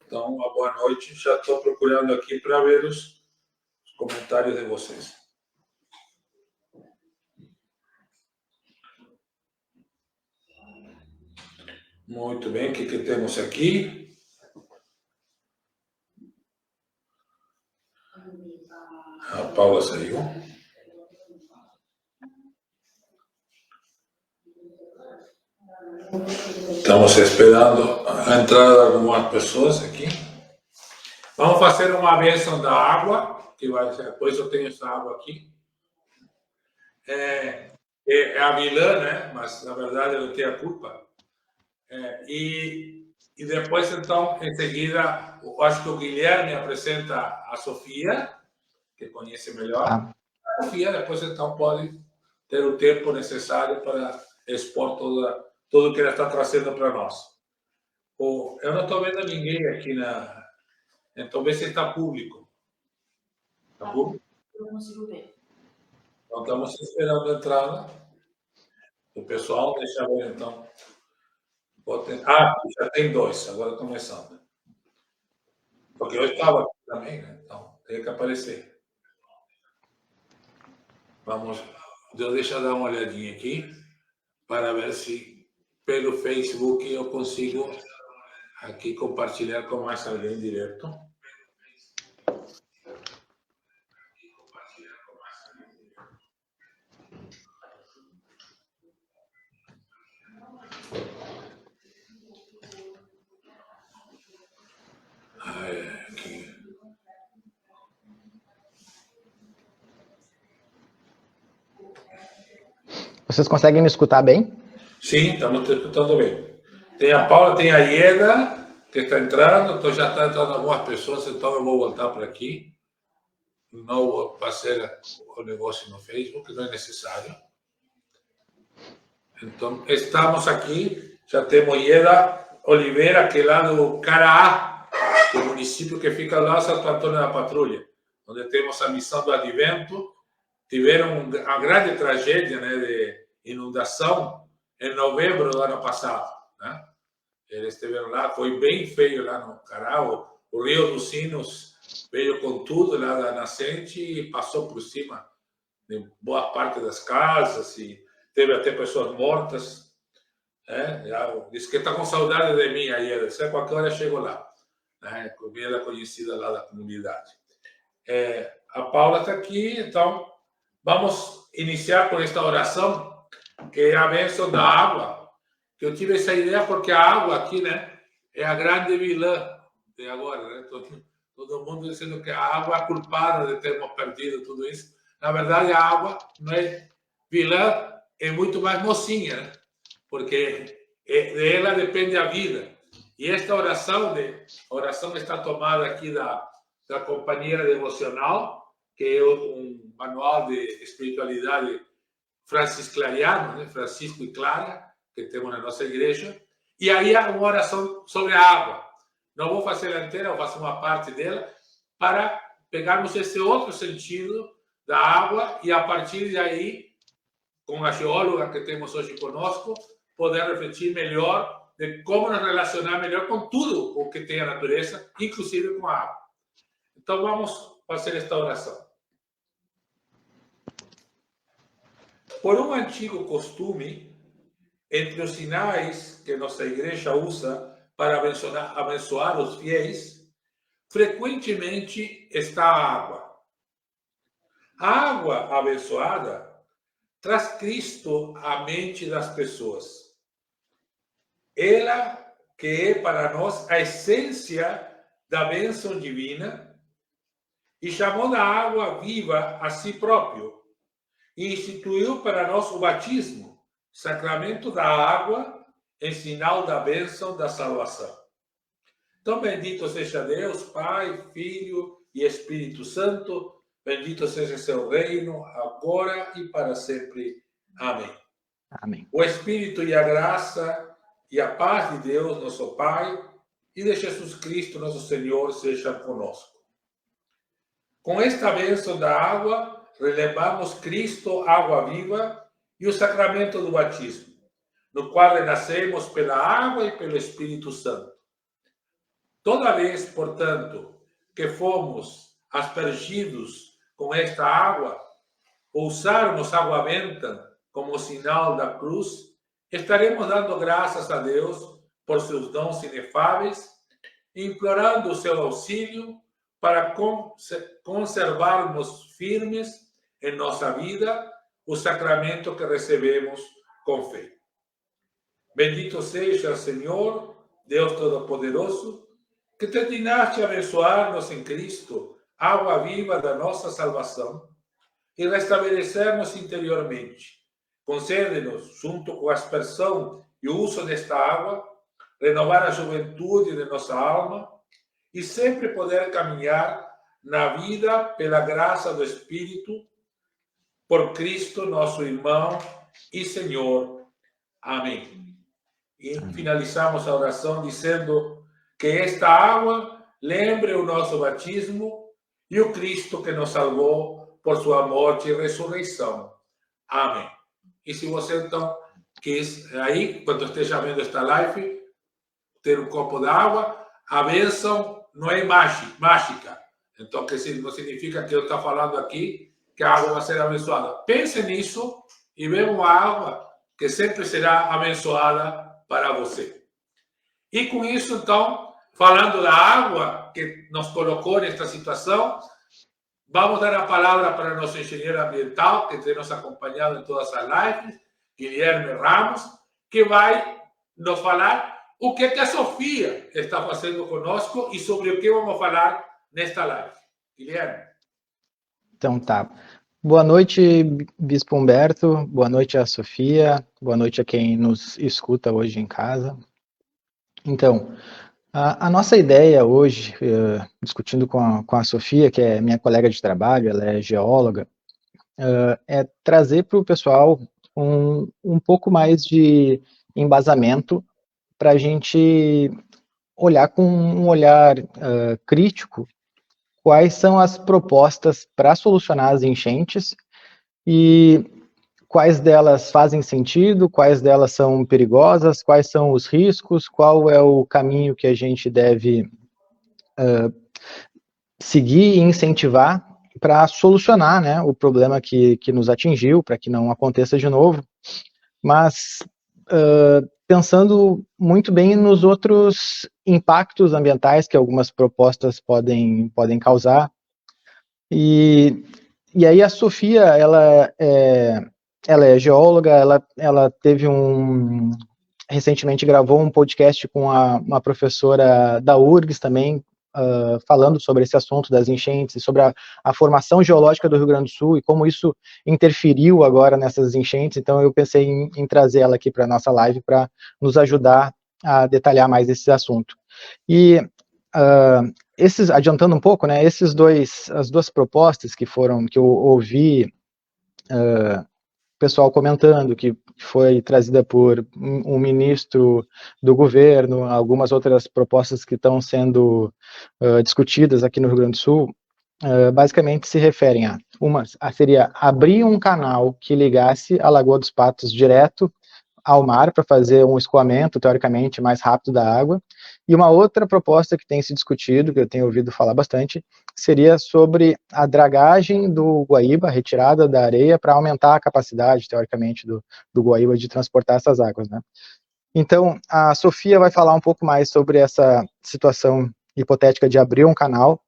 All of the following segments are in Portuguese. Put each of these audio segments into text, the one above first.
Então, uma boa noite. Já estou procurando aqui para ver os comentários de vocês. Muito bem, o que temos aqui? A Paula saiu. Estamos esperando a entrada de algumas pessoas aqui. Vamos fazer uma bênção da água, que vai ser, depois eu tenho essa água aqui. É a vilã, né? Mas na verdade eu tenho a culpa. E depois, então, em seguida, eu acho que o Guilherme apresenta a Sofia, que conhece melhor. A Sofia, depois, então, pode ter o tempo necessário para expor tudo que ela está trazendo para nós. Eu não estou vendo ninguém aqui Então, vê se está público. Está público? Eu não consigo ver. Então, estamos esperando a entrada. O pessoal, deixa eu ver, então. Já tem 2, agora estou começando. Porque eu estava aqui também, né? Então, tem que aparecer. Vamos, deixa eu dar uma olhadinha aqui, para ver se pelo Facebook eu consigo aqui compartilhar com mais alguém direto. Aqui. Vocês conseguem me escutar bem? Sim, estamos te escutando bem. Tem a Paula, tem a Ieda, que está entrando, então já está entrando algumas pessoas, então eu vou voltar para aqui. Não vou fazer o negócio no Facebook, não é necessário. Então, estamos aqui, já temos Ieda Oliveira, que é lá do Caraá, que é o município que fica lá, Santo Antônio da Patrulha, onde temos a missão do Advento. Tiveram uma grande tragédia, né, de inundação em novembro do ano passado, né? Eles estiveram lá, foi bem feio lá no Caraá, o Rio dos Sinos veio com tudo lá da nascente e passou por cima de boa parte das casas e teve até pessoas mortas. Disse que está com saudade de mim aí, a qualquer hora eu chego lá, né? Ela conhecida lá da comunidade. A Paula está aqui, então vamos iniciar com esta oração, que é a bênção da água, que eu tive essa ideia porque a água aqui, né, é a grande vilã de agora, né? Todo mundo dizendo que a água é a culpada de termos perdido tudo isso. Na verdade, a água não é vilã, é muito mais mocinha, né? Porque dela depende a vida. E esta oração está tomada aqui da companheira devocional, que é um manual de espiritualidade francisclariano, né? Francisco e Clara, que temos na nossa igreja. E aí há uma oração sobre a água. Não vou fazer ela inteira, vou fazer uma parte dela, para pegarmos esse outro sentido da água e, a partir de aí, com a geóloga que temos hoje conosco, poder refletir melhor de como nos relacionar melhor com tudo o que tem a natureza, inclusive com a água. Então, vamos fazer esta oração. Por um antigo costume, entre os sinais que nossa igreja usa para abençoar os fiéis, frequentemente está a água. A água abençoada traz Cristo à mente das pessoas. Ela que é para nós a essência da bênção divina e chamou da água viva a si próprio e instituiu para nós o batismo, sacramento da água, em sinal da bênção da salvação. Então, bendito seja Deus, Pai, Filho e Espírito Santo, bendito seja seu reino, agora e para sempre. Amém. Amém. O Espírito e a graça e a paz de Deus, nosso Pai, e de Jesus Cristo, nosso Senhor, sejam conosco. Com esta bênção da água, relembramos Cristo, água viva, e o sacramento do batismo, no qual renascemos pela água e pelo Espírito Santo. Toda vez, portanto, que fomos aspergidos com esta água, ou usarmos água benta como sinal da cruz, estaremos dando graças a Deus por seus dons inefáveis, implorando o seu auxílio para conservarmos firmes em nossa vida o sacramento que recebemos com fé. Bendito seja, Senhor, Deus Todo-Poderoso, que te dignaste abençoar-nos em Cristo, água viva da nossa salvação, e restabelecer-nos interiormente. Concede-nos, junto com a aspersão e o uso desta água, renovar a juventude de nossa alma e sempre poder caminhar na vida pela graça do Espírito, por Cristo, nosso irmão e Senhor. Amém. E finalizamos a oração dizendo que esta água lembre o nosso batismo e o Cristo que nos salvou por sua morte e ressurreição. Amém. E se você, então, quis aí, quando esteja vendo esta live, ter um copo d'água, a bênção não é mágica. Então, que não significa que eu estou falando aqui que a água vai ser abençoada. Pense nisso e beba uma água que sempre será abençoada para você. E com isso, então, falando da água que nos colocou nesta situação, vamos dar a palavra para o nosso engenheiro ambiental, que tem nos acompanhado em todas as lives, Guilherme Ramos, que vai nos falar o que a Sofia está fazendo conosco e sobre o que vamos falar nesta live. Guilherme. Então tá. Boa noite, Bispo Humberto. Boa noite a Sofia. Boa noite a quem nos escuta hoje em casa. Então, a nossa ideia hoje, discutindo com a Sofia, que é minha colega de trabalho, ela é geóloga, é trazer para o pessoal um pouco mais de embasamento para a gente olhar com um olhar crítico quais são as propostas para solucionar as enchentes e quais delas fazem sentido, quais delas são perigosas, quais são os riscos, qual é o caminho que a gente deve seguir e incentivar para solucionar, né, o problema que nos atingiu, para que não aconteça de novo, mas pensando muito bem nos outros impactos ambientais que algumas propostas podem causar. E aí a Sofia, ela é geóloga, ela teve recentemente gravou um podcast com uma professora da URGS também, falando sobre esse assunto das enchentes, sobre a formação geológica do Rio Grande do Sul e como isso interferiu agora nessas enchentes. Então eu pensei em trazer ela aqui para a nossa live para nos ajudar a detalhar mais esse assunto. E adiantando um pouco, né, as duas propostas que eu ouvi pessoal comentando, que foi trazida por um ministro do governo, algumas outras propostas que estão sendo discutidas aqui no Rio Grande do Sul, basicamente se referem seria abrir um canal que ligasse a Lagoa dos Patos direto ao mar para fazer um escoamento, teoricamente, mais rápido da água. E uma outra proposta que tem se discutido, que eu tenho ouvido falar bastante, seria sobre a dragagem do Guaíba, a retirada da areia, para aumentar a capacidade, teoricamente, do Guaíba de transportar essas águas, né? Então, a Sofia vai falar um pouco mais sobre essa situação hipotética de abrir um canal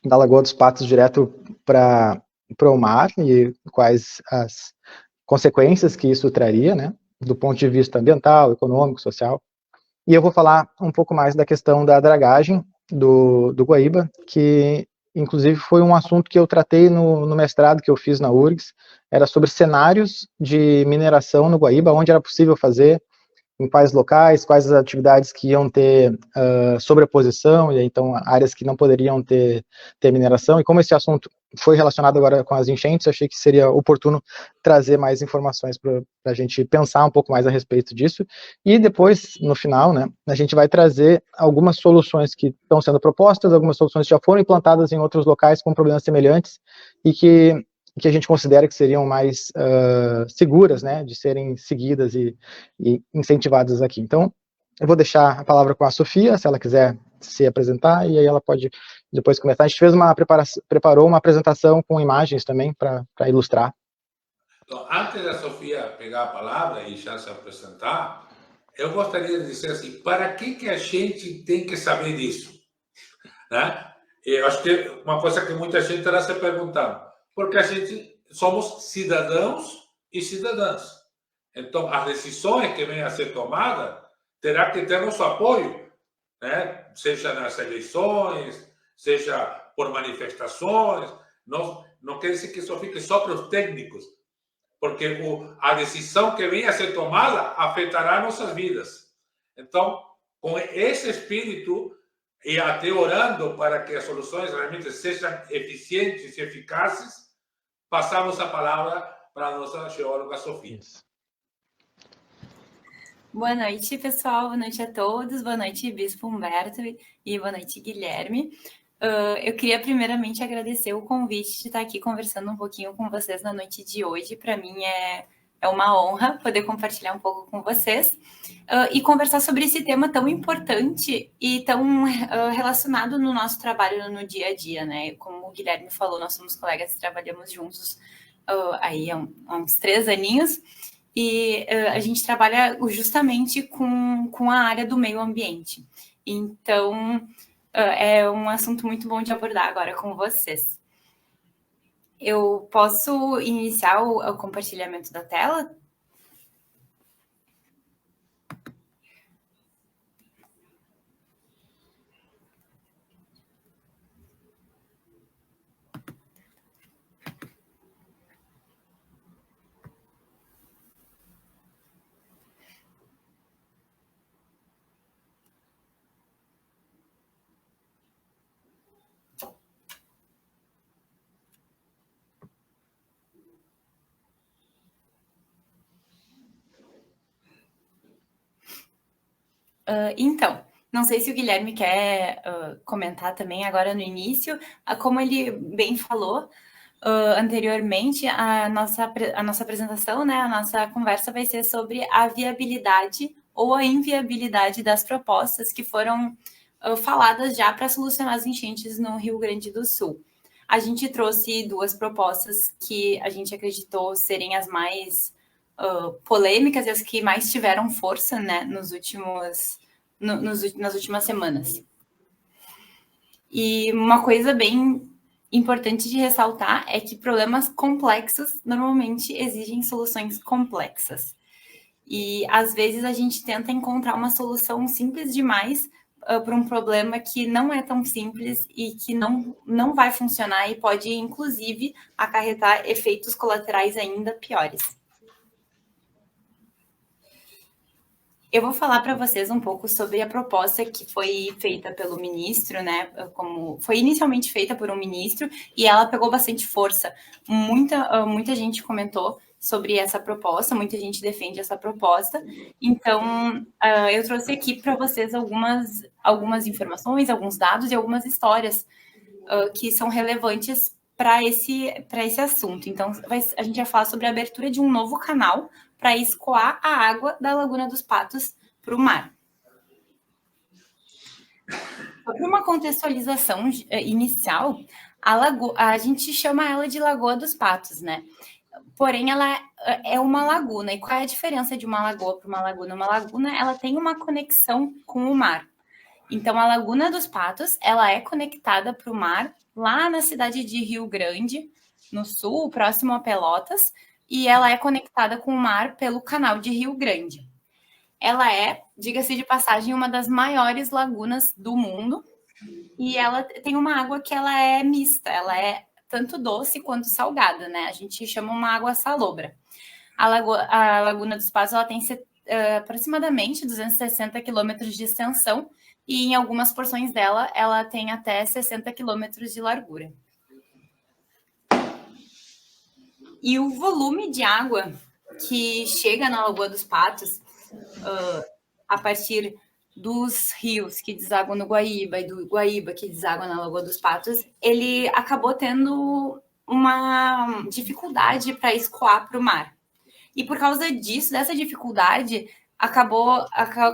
da Lagoa dos Patos direto para o mar e quais as consequências que isso traria, né, do ponto de vista ambiental, econômico, social. E eu vou falar um pouco mais da questão da dragagem do Guaíba, que inclusive foi um assunto que eu tratei no mestrado que eu fiz na URGS, era sobre cenários de mineração no Guaíba, onde era possível fazer, em quais locais, quais as atividades que iam ter sobreposição, e então áreas que não poderiam ter mineração, e como esse assunto foi relacionado agora com as enchentes, eu achei que seria oportuno trazer mais informações para a gente pensar um pouco mais a respeito disso, e depois, no final, né, a gente vai trazer algumas soluções que estão sendo propostas, algumas soluções que já foram implantadas em outros locais com problemas semelhantes, e que a gente considera que seriam mais seguras, né, de serem seguidas e incentivadas aqui. Então, eu vou deixar a palavra com a Sofia, se ela quiser se apresentar, e aí ela pode depois começar. A gente preparou uma apresentação com imagens também para ilustrar. Então, antes da Sofia pegar a palavra e já se apresentar, eu gostaria de dizer assim, para que a gente tem que saber disso? Né? Eu acho que uma coisa que muita gente está se perguntando, porque a gente somos cidadãos e cidadãs. Então, as decisões que venham a ser tomadas terá que ter nosso apoio, né? Seja nas eleições, seja por manifestações. Não quer dizer que isso fique só para os técnicos, porque a decisão que venha a ser tomada afetará nossas vidas. Então, com esse espírito, e até orando para que as soluções realmente sejam eficientes e eficazes, passamos a palavra para a nossa geóloga Sofia. Isso. Boa noite, pessoal. Boa noite a todos. Boa noite, Bispo Humberto, e boa noite, Guilherme. Eu queria primeiramente agradecer o convite de estar aqui conversando um pouquinho com vocês na noite de hoje. Para mim é uma honra poder compartilhar um pouco com vocês e conversar sobre esse tema tão importante e tão relacionado no nosso trabalho no dia a dia, né? Como o Guilherme falou, nós somos colegas e trabalhamos juntos aí há uns 3 aninhos. E a gente trabalha justamente com a área do meio ambiente. Então, é um assunto muito bom de abordar agora com vocês. Eu posso iniciar o compartilhamento da tela? Então, não sei se o Guilherme quer comentar também agora no início, como ele bem falou anteriormente, a nossa apresentação, né, a nossa conversa vai ser sobre a viabilidade ou a inviabilidade das propostas que foram faladas já para solucionar as enchentes no Rio Grande do Sul. A gente trouxe 2 propostas que a gente acreditou serem as mais polêmicas e as que mais tiveram força, né, nas últimas semanas. E uma coisa bem importante de ressaltar é que problemas complexos normalmente exigem soluções complexas. E, às vezes, a gente tenta encontrar uma solução simples demais para um problema que não é tão simples e que não vai funcionar e pode, inclusive, acarretar efeitos colaterais ainda piores. Eu vou falar para vocês um pouco sobre a proposta que foi feita pelo ministro, né? Como foi inicialmente feita por um ministro e ela pegou bastante força. Muita gente comentou sobre essa proposta, muita gente defende essa proposta. Então, eu trouxe aqui para vocês algumas informações, alguns dados e algumas histórias que são relevantes para esse assunto. Então, a gente vai falar sobre a abertura de um novo canal para escoar a água da Laguna dos Patos para o mar. Para uma contextualização inicial, a gente chama ela de Lagoa dos Patos, né? Porém, ela é uma laguna. E qual é a diferença de uma lagoa para uma laguna? Uma laguna, ela tem uma conexão com o mar. Então, a Laguna dos Patos, ela é conectada para o mar lá na cidade de Rio Grande, no sul, próximo a Pelotas, e ela é conectada com o mar pelo canal de Rio Grande. Ela é, diga-se de passagem, uma das maiores lagunas do mundo, e ela tem uma água que ela é mista, ela é tanto doce quanto salgada, né? A gente chama uma água salobra. A Laguna dos Patos, ela tem aproximadamente 260 quilômetros de extensão, e em algumas porções dela, ela tem até 60 quilômetros de largura. E o volume de água que chega na Lagoa dos Patos, a partir dos rios que desaguam no Guaíba e do Guaíba que desaguam na Lagoa dos Patos, ele acabou tendo uma dificuldade para escoar para o mar. E por causa disso, dessa dificuldade, acabou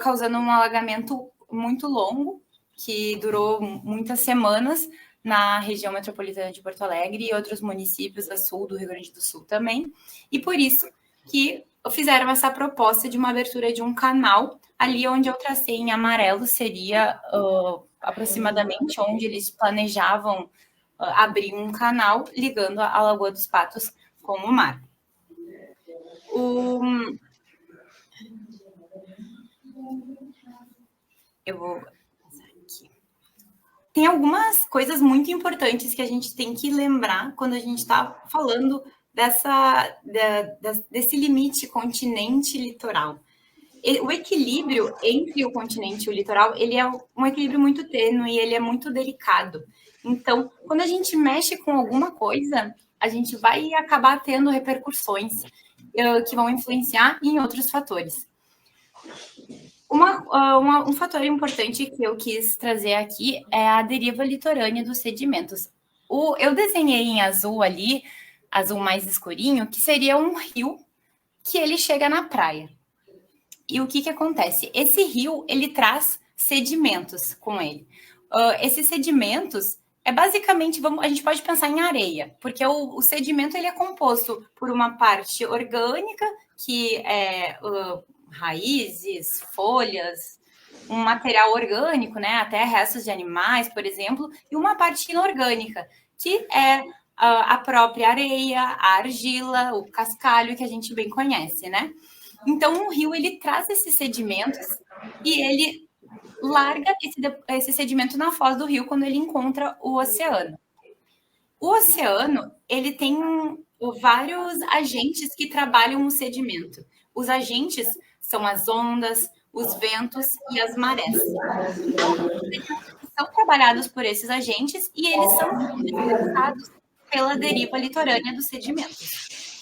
causando um alagamento muito longo que durou muitas semanas na região metropolitana de Porto Alegre e outros municípios a sul do Rio Grande do Sul também, e por isso que fizeram essa proposta de uma abertura de um canal ali onde eu tracei em amarelo seria aproximadamente onde eles planejavam abrir um canal ligando a Lagoa dos Patos com o mar. Eu vou passar aqui. Tem algumas coisas muito importantes que a gente tem que lembrar quando a gente está falando desse limite continente-litoral. O equilíbrio entre o continente e o litoral, ele é um equilíbrio muito tênue e ele é muito delicado. Então, quando a gente mexe com alguma coisa, a gente vai acabar tendo repercussões que vão influenciar em outros fatores. Um fator importante que eu quis trazer aqui é a deriva litorânea dos sedimentos. Eu desenhei em azul ali, azul mais escurinho, que seria um rio que ele chega na praia. E o que acontece? Esse rio, ele traz sedimentos com ele. Esses sedimentos basicamente, a gente pode pensar em areia, porque o sedimento ele é composto por uma parte orgânica, que é raízes, folhas, um material orgânico, né, até restos de animais, por exemplo, e uma parte inorgânica, que é a própria areia, a argila, o cascalho, que a gente bem conhece, né? Então, o rio, ele traz esses sedimentos e ele larga esse sedimento na foz do rio quando ele encontra o oceano. O oceano, ele tem vários agentes que trabalham o sedimento. Os agentes são as ondas, os ventos e as marés. Então, eles são trabalhados por esses agentes e eles são influenciados pela deriva litorânea dos sedimentos.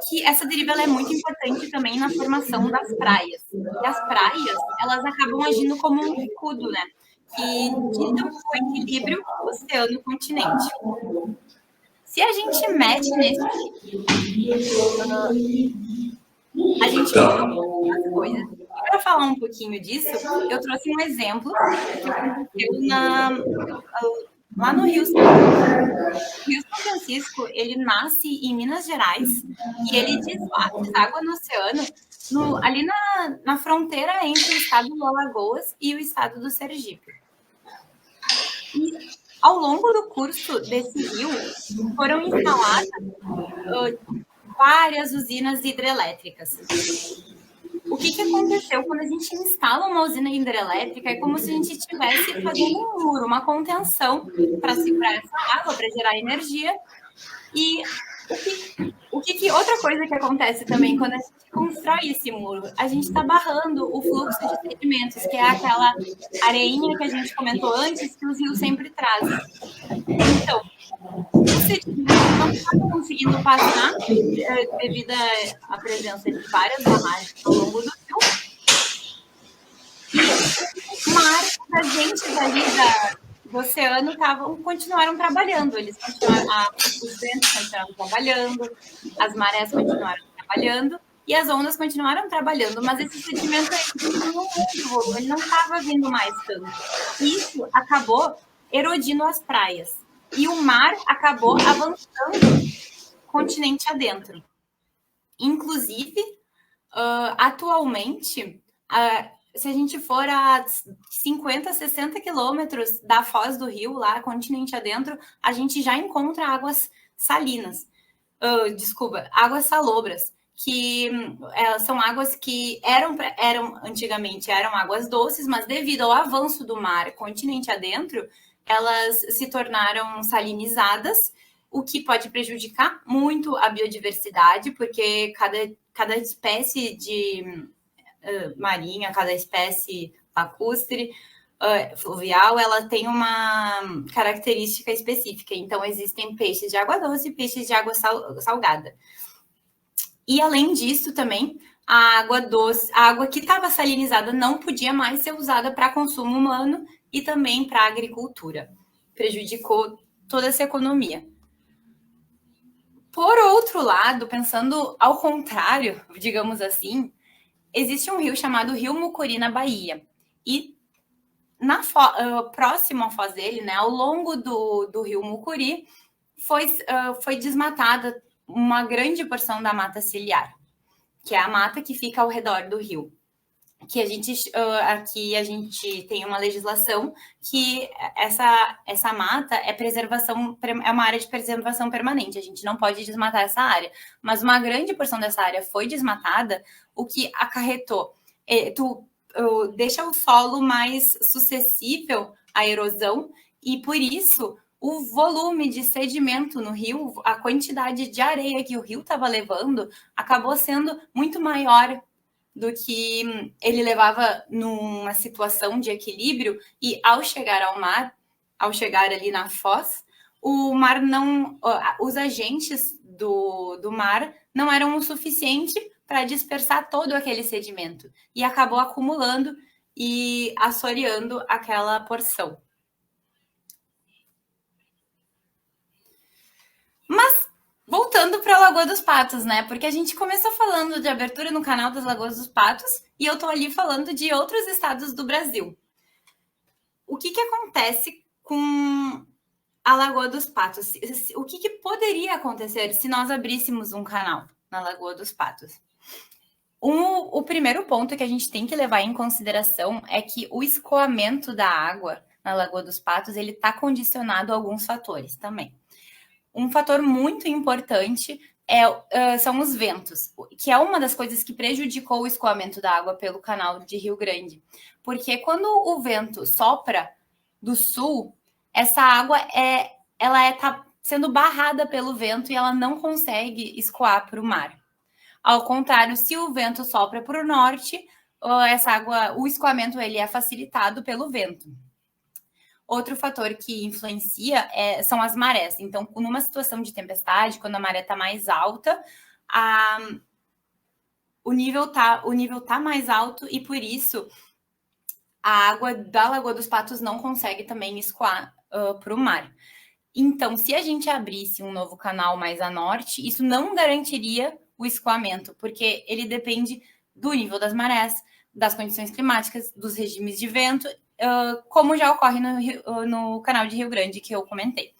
Que essa deriva ela é muito importante também na formação das praias. E as praias, elas acabam agindo como um escudo, né? Que ditam o equilíbrio oceano-continente. Se a gente mexe nesse a gente vê algumas coisas. Para falar um pouquinho disso, eu trouxe um exemplo que aconteceu lá no Rio São Francisco. O Rio São Francisco, ele nasce em Minas Gerais e ele deságua no oceano, ali na fronteira entre o estado do Alagoas e o estado do Sergipe. E ao longo do curso desse rio, foram instaladas várias usinas hidrelétricas. O que aconteceu quando a gente instala uma usina hidrelétrica? É como se a gente estivesse fazendo um muro, uma contenção para segurar essa água, para gerar energia. E outra coisa que acontece também quando a gente constrói esse muro, a gente está barrando o fluxo de sedimentos, que é aquela areinha que a gente comentou antes, que os rios sempre trazem. Então, o sedimento não está conseguindo passar devido à presença de várias barragens ao longo do rio. E o mar, os agentes ali do oceano continuaram trabalhando. Os ventos continuaram trabalhando, as marés continuaram trabalhando e as ondas continuaram trabalhando, mas esse sedimento ele não estava vindo mais tanto. Isso acabou erodindo as praias. E o mar acabou avançando continente adentro. Inclusive, atualmente, se a gente for a 50, 60 quilômetros da foz do rio, lá continente adentro, a gente já encontra águas salinas. Águas salobras, que são águas que antigamente eram águas doces, mas devido ao avanço do mar continente adentro, elas se tornaram salinizadas, o que pode prejudicar muito a biodiversidade, porque cada espécie de marinha, cada espécie lacustre, fluvial, ela tem uma característica específica. Então, existem peixes de água doce e peixes de água salgada. E, além disso, também, a água doce, a água que estava salinizada não podia mais ser usada para consumo humano e também para a agricultura. Prejudicou toda essa economia. Por outro lado, pensando ao contrário, digamos assim, existe um rio chamado Rio Mucuri, na Bahia. E próximo à foz dele, né, ao longo do rio Mucuri, foi desmatada uma grande porção da mata ciliar, que é a mata que fica ao redor do rio. Que aqui a gente tem uma legislação que essa mata é uma área de preservação permanente, a gente não pode desmatar essa área, mas uma grande porção dessa área foi desmatada, o que acarretou, deixa o solo mais suscetível à erosão, e por isso o volume de sedimento no rio, a quantidade de areia que o rio estava levando, acabou sendo muito maior do que ele levava numa situação de equilíbrio, e ao chegar ao mar, ao chegar ali na foz, o mar os agentes do mar não eram o suficiente para dispersar todo aquele sedimento, e acabou acumulando e assoreando aquela porção. Mas voltando para a Lagoa dos Patos, né? Porque a gente começou falando de abertura no canal das Lagoas dos Patos e eu tô ali falando de outros estados do Brasil. O que acontece com a Lagoa dos Patos? O que poderia acontecer se nós abríssemos um canal na Lagoa dos Patos? O primeiro ponto que a gente tem que levar em consideração é que o escoamento da água na Lagoa dos Patos, ele está condicionado a alguns fatores também. Um fator muito importante são os ventos, que é uma das coisas que prejudicou o escoamento da água pelo canal de Rio Grande. Porque quando o vento sopra do sul, essa água está sendo barrada pelo vento e ela não consegue escoar para o mar. Ao contrário, se o vento sopra para o norte, essa água, o escoamento ele é facilitado pelo vento. Outro fator que influencia são as marés. Então, numa situação de tempestade, quando a maré está mais alta, o nível tá mais alto e, por isso, a água da Lagoa dos Patos não consegue também escoar para o mar. Então, se a gente abrisse um novo canal mais a norte, isso não garantiria o escoamento, porque ele depende do nível das marés, das condições climáticas, dos regimes de vento, como já ocorre no canal de Rio Grande, que eu comentei.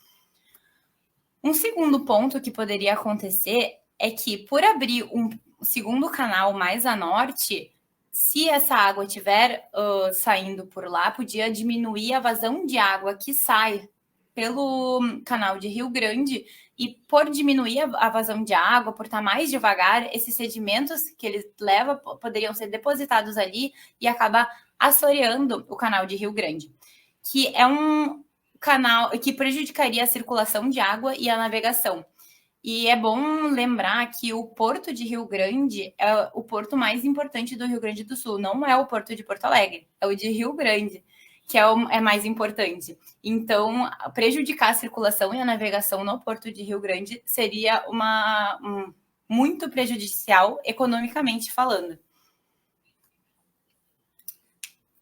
Um segundo ponto que poderia acontecer é que, por abrir um segundo canal mais a norte, se essa água estiver saindo por lá, podia diminuir a vazão de água que sai pelo canal de Rio Grande, e por diminuir a vazão de água, por estar mais devagar, esses sedimentos que ele leva poderiam ser depositados ali e acabar assoreando o canal de Rio Grande, que é um canal que prejudicaria a circulação de água e a navegação. E é bom lembrar que o Porto de Rio Grande é o porto mais importante do Rio Grande do Sul, não é o Porto de Porto Alegre, é o de Rio Grande, que é mais importante. Então, prejudicar a circulação e a navegação no Porto de Rio Grande seria muito prejudicial economicamente falando.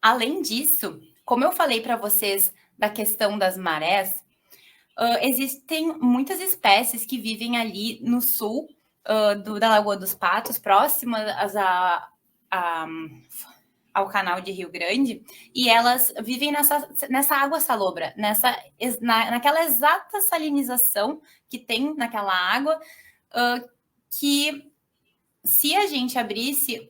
Além disso, como eu falei para vocês da questão das marés, existem muitas espécies que vivem ali no sul da Lagoa dos Patos, próximas ao canal de Rio Grande, e elas vivem nessa água salobra, naquela exata salinização que tem naquela água, que se a gente abrisse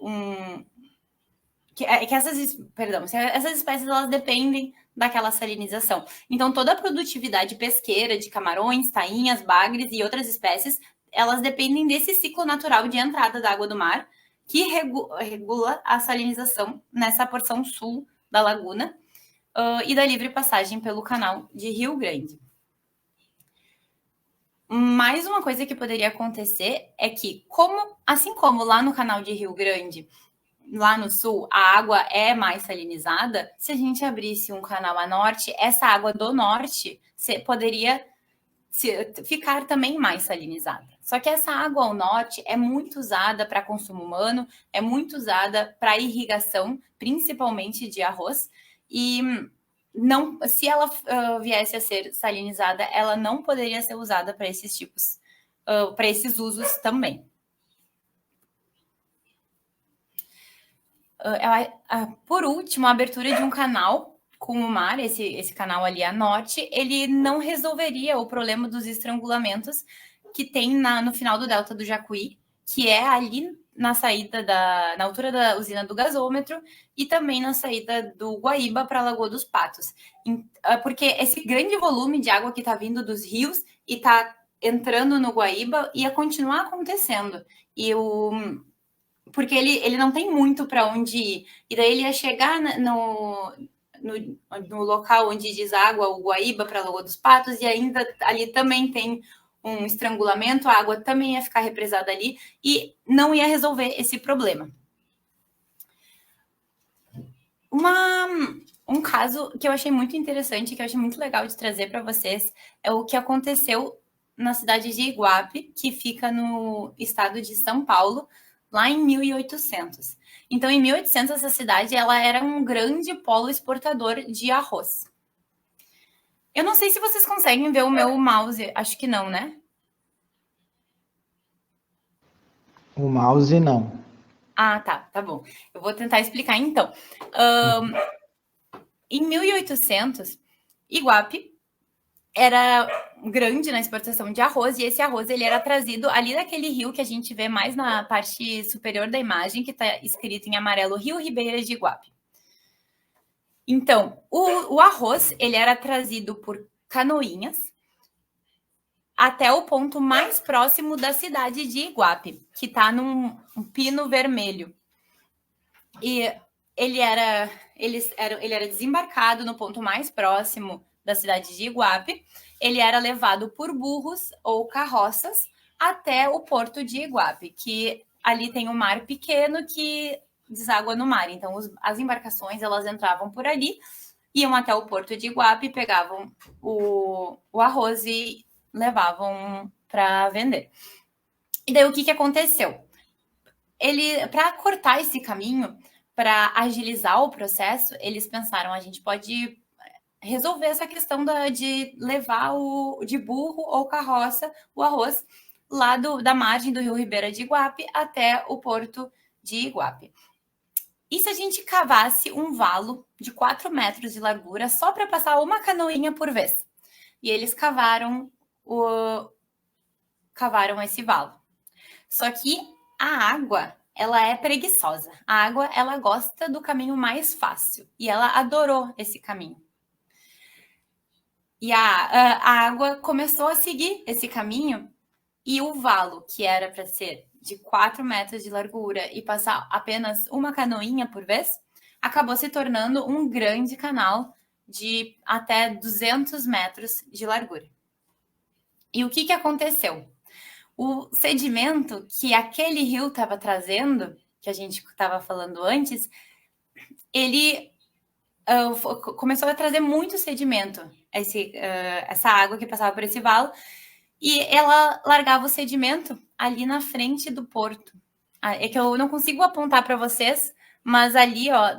essas espécies elas dependem daquela salinização. Então, toda a produtividade pesqueira de camarões, tainhas, bagres e outras espécies, elas dependem desse ciclo natural de entrada da água do mar, que regula a salinização nessa porção sul da laguna e da livre passagem pelo canal de Rio Grande. Mais uma coisa que poderia acontecer é que, assim como lá no canal de Rio Grande, lá no sul, a água é mais salinizada, se a gente abrisse um canal a norte, essa água do norte poderia ficar também mais salinizada. Só que essa água ao norte é muito usada para consumo humano, é muito usada para irrigação, principalmente de arroz, e se ela viesse a ser salinizada, ela não poderia ser usada para esses tipos, para esses usos também. Por último, a abertura de um canal com o mar, esse canal ali a norte, ele não resolveria o problema dos estrangulamentos que tem no final do delta do Jacuí, que é ali na saída na altura da usina do gasômetro e também na saída do Guaíba para a Lagoa dos Patos. Porque esse grande volume de água que está vindo dos rios e está entrando no Guaíba ia continuar acontecendo. Porque ele não tem muito para onde ir. E daí ele ia chegar no local onde deságua o Guaíba para a Lagoa dos Patos, e ainda ali também tem um estrangulamento, a água também ia ficar represada ali e não ia resolver esse problema. Um caso que eu achei muito interessante, que eu achei muito legal de trazer para vocês, é o que aconteceu na cidade de Iguape, que fica no estado de São Paulo, lá em 1800. Então, em 1800, essa cidade ela era um grande polo exportador de arroz. Eu não sei se vocês conseguem ver o meu mouse. Acho que não, né? O mouse, não. Ah, tá bom. Eu vou tentar explicar, então. Em 1800, Iguape era grande na exportação de arroz, e esse arroz ele era trazido ali daquele rio que a gente vê mais na parte superior da imagem, que está escrito em amarelo, Rio Ribeira de Iguape. Então, o arroz ele era trazido por canoinhas até o ponto mais próximo da cidade de Iguape, que está num pino vermelho. E ele era desembarcado no ponto mais próximo da cidade de Iguape. Ele era levado por burros ou carroças até o porto de Iguape, que ali tem um mar pequeno que deságua no mar. Então, as embarcações elas entravam por ali, iam até o porto de Iguape, pegavam o arroz e levavam para vender. E daí o que aconteceu? Para cortar esse caminho, para agilizar o processo, eles pensaram, a gente pode resolver essa questão de levar de burro ou carroça o arroz lá da margem do Rio Ribeira de Iguape até o porto de Iguape. E se a gente cavasse um valo de 4 metros de largura só para passar uma canoinha por vez? E eles cavaram esse valo. Só que a água, ela é preguiçosa. A água, ela gosta do caminho mais fácil. E ela adorou esse caminho. E a água começou a seguir esse caminho, e o valo, que era para ser de 4 metros de largura e passar apenas uma canoinha por vez, acabou se tornando um grande canal de até 200 metros de largura. E o que aconteceu? O sedimento que aquele rio estava trazendo, que a gente estava falando antes, ele começou a trazer muito sedimento, essa água que passava por esse valo, e ela largava o sedimento ali na frente do porto. É que eu não consigo apontar para vocês, mas ali, ó,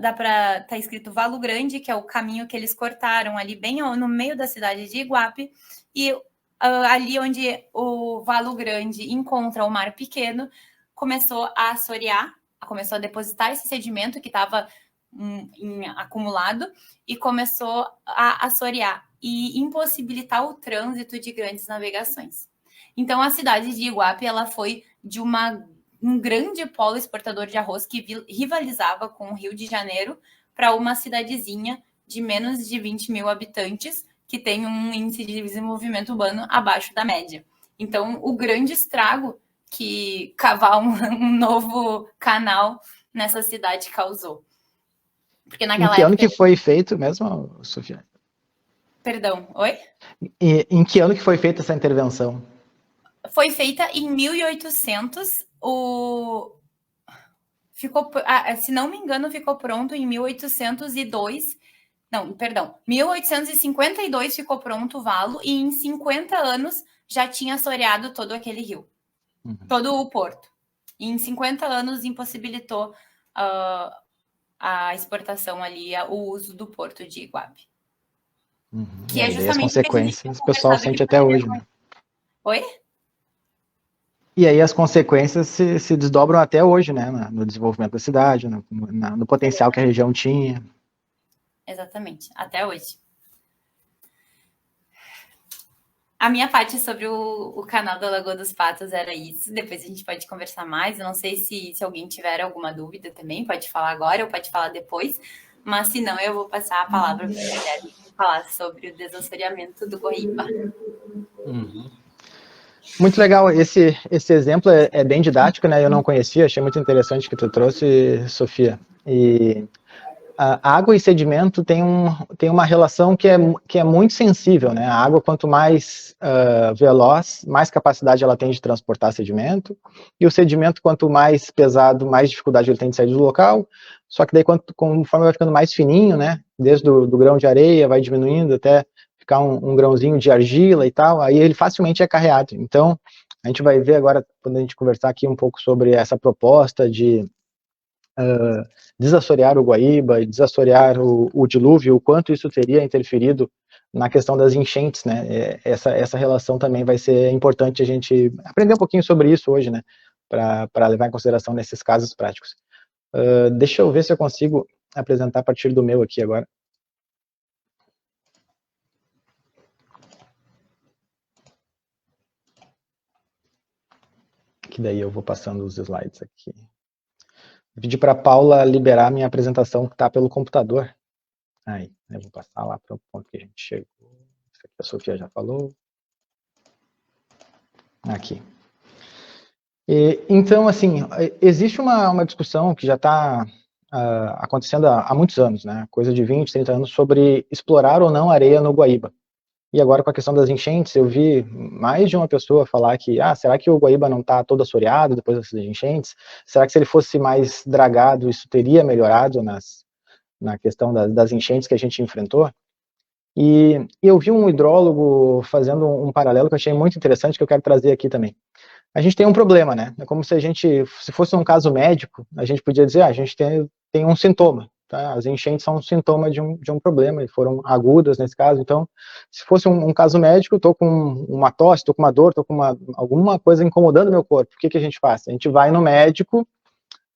tá escrito Valo Grande, que é o caminho que eles cortaram ali bem no meio da cidade de Iguape, e ali onde o Valo Grande encontra o Mar Pequeno, começou a assorear, começou a depositar esse sedimento que estava acumulado, e começou a assorear e impossibilitar o trânsito de grandes navegações. Então, a cidade de Iguape ela foi de um grande polo exportador de arroz que rivalizava com o Rio de Janeiro para uma cidadezinha de menos de 20 mil habitantes, que tem um índice de desenvolvimento urbano abaixo da média. Então, o grande estrago que cavar um novo canal nessa cidade causou. Porque naquela época... Em que ano que foi feito mesmo, Sofia? Perdão, oi? Em que ano que foi feita essa intervenção? Foi feita em 1800, se não me engano, ficou pronto em 1802. Não, perdão, 1852 ficou pronto o valo, e em 50 anos já tinha assoreado todo aquele rio, todo o porto. E em 50 anos impossibilitou a exportação ali, o uso do porto de Iguape. Que é justamente as consequências o pessoal sente até hoje, né? Oi? E aí as consequências se desdobram até hoje, né? No desenvolvimento da cidade, no potencial que a região tinha. Exatamente, até hoje. A minha parte sobre o canal da Lagoa dos Patos era isso. Depois a gente pode conversar mais. Eu não sei se alguém tiver alguma dúvida também, pode falar agora ou pode falar depois. Mas se não, eu vou passar a palavra para o Guilherme falar sobre o desassoreamento do Guaíba. Muito legal, esse exemplo é bem didático, né? Eu não conhecia, achei muito interessante que tu trouxe, Sofia. E a água e sedimento tem uma relação que é muito sensível, né? A água, quanto mais veloz, mais capacidade ela tem de transportar sedimento, e o sedimento, quanto mais pesado, mais dificuldade ele tem de sair do local, só que daí, conforme vai ficando mais fininho, né? Desde do grão de areia, vai diminuindo até ficar um grãozinho de argila e tal, aí ele facilmente é carreado. Então, a gente vai ver agora, quando a gente conversar aqui um pouco sobre essa proposta de desassorear o Guaíba e desassorear o dilúvio, o quanto isso teria interferido na questão das enchentes, né? Essa relação também vai ser importante a gente aprender um pouquinho sobre isso hoje, né? Para levar em consideração nesses casos práticos. Deixa eu ver se eu consigo apresentar a partir do meu aqui agora. Que daí eu vou passando os slides aqui. Vou pedir para a Paula liberar minha apresentação que está pelo computador. Aí, eu vou passar lá para o ponto que a gente chegou. Isso aqui a Sofia já falou. Aqui. Então, assim, existe uma discussão que já está acontecendo há muitos anos, né? Coisa de 20, 30 anos, sobre explorar ou não areia no Guaíba. E agora, com a questão das enchentes, eu vi mais de uma pessoa falar que, será que o Guaíba não está todo assoreado depois dessas enchentes? Será que se ele fosse mais dragado, isso teria melhorado na questão das enchentes que a gente enfrentou? E eu vi um hidrólogo fazendo um paralelo que eu achei muito interessante, que eu quero trazer aqui também. A gente tem um problema, né? É como se se fosse um caso médico, a gente podia dizer, a gente tem um sintoma. Tá? As enchentes são um sintoma de um problema, e foram agudas nesse caso. Então, se fosse um caso médico, estou com uma tosse, estou com uma dor, estou com alguma coisa incomodando o meu corpo. O que a gente faz? A gente vai no médico